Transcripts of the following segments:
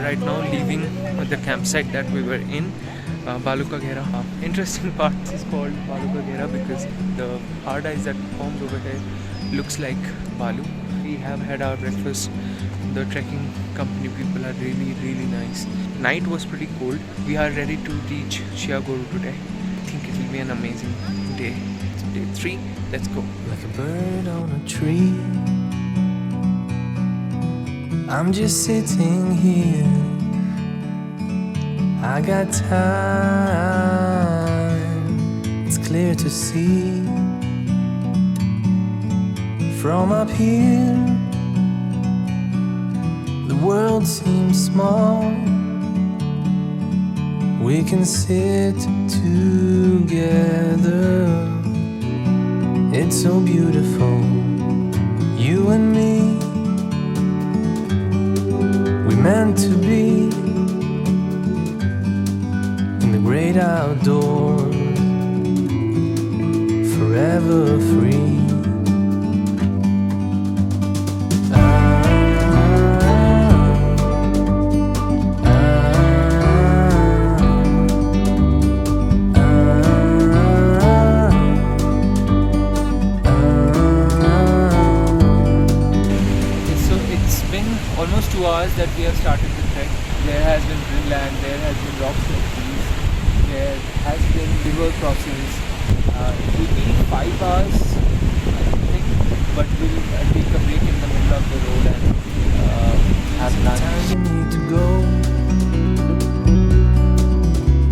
right now leaving the campsite that we were in, Baluka Ghera. Interesting part is called Baluka Ghera because the hard ice that formed over here looks like balu. We have had our breakfast. The trekking company people are really nice. Night was pretty cold. We are ready to reach Chiagoru today. I think it will be an amazing day. It's day 3. Let's go. Like a bird on a tree, I'm just sitting here. I got time, it's clear to see. From up here, the world seems small. We can sit together. It's so beautiful, you and me. We meant to be in the great outdoors, forever free. Almost 2 hours that we have started the trek. There has been green land, there has been rocks and trees, there has been river crossings. It will be 5 hours, I think, but we'll take a break in the middle of the road and have lunch. Sometimes you need to go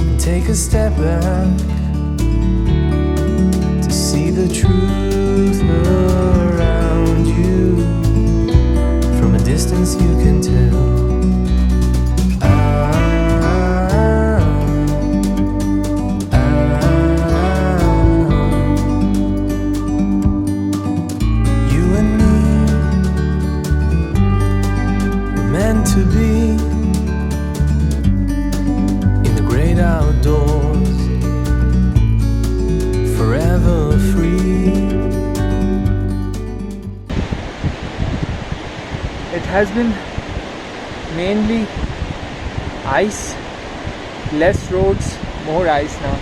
and take a step back to see the truth around you. From a distance you can tell. You and me were meant to be in the great outdoors, forever free. It has been mainly ice, less roads, more ice now.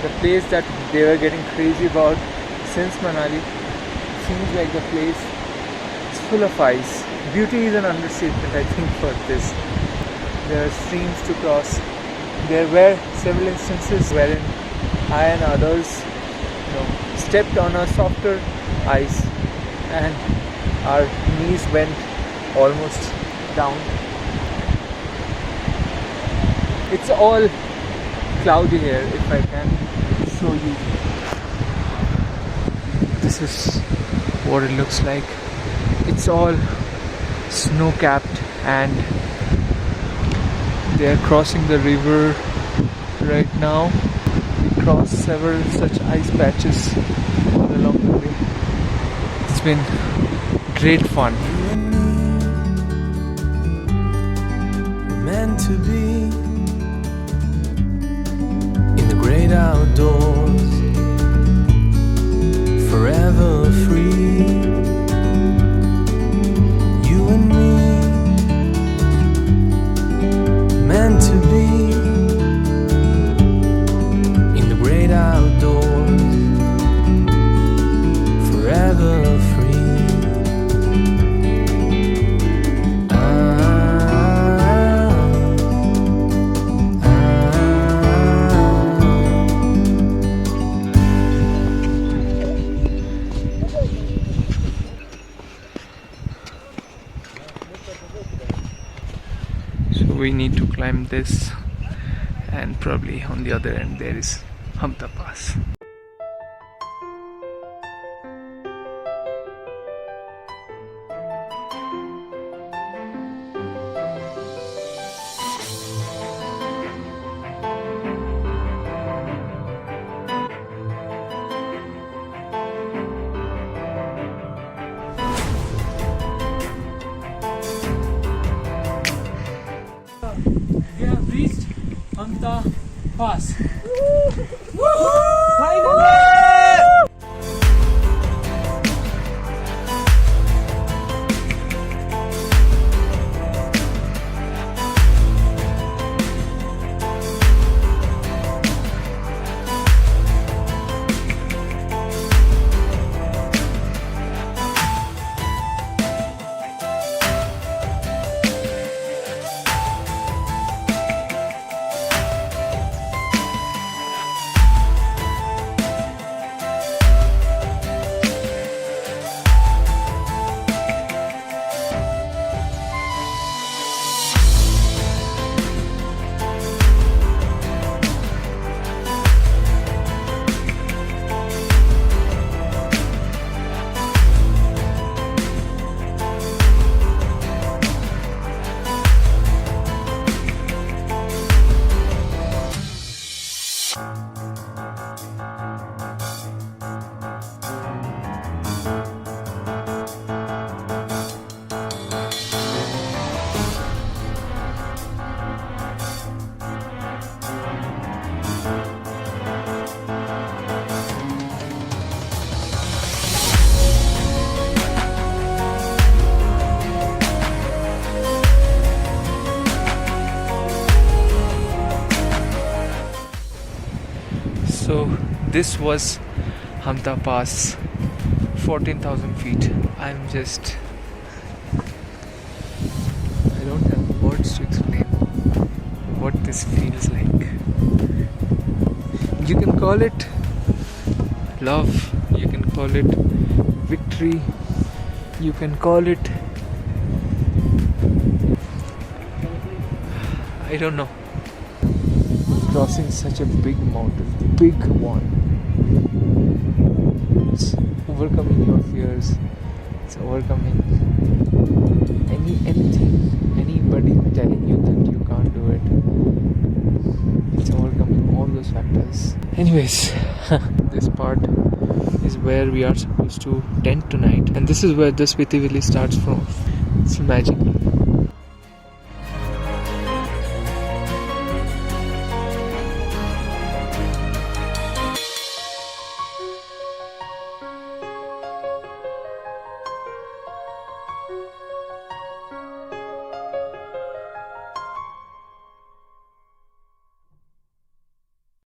The place that they were getting crazy about since Manali seems like the place is full of ice. Beauty is an understatement, I think, for this. There are streams to cross. There were several instances wherein I and others, stepped on a softer ice and our knees went almost down. It's all cloudy here. If I can show you, this is what it looks like. It's all snow-capped and they are crossing the river right now. We crossed several such ice patches all along the way. It's been great fun. Meant to be in the great outdoors, forever free. You and me, meant to be in the great outdoors, forever free. We need to climb this, and probably on the other end there is Hampta Pass. We have reached Hampta Pass. Finally! So this was Hampta Pass, 14,000 feet. I don't have words to explain what this feels like. You can call it love, you can call it victory, you can call it, I don't know. Crossing such a big mountain, big one. It's overcoming your fears. It's overcoming anybody telling you that you can't do it. It's overcoming all those factors. Anyways, this part is where we are supposed to tent tonight, and this is where the Spiti village starts from. It's magical.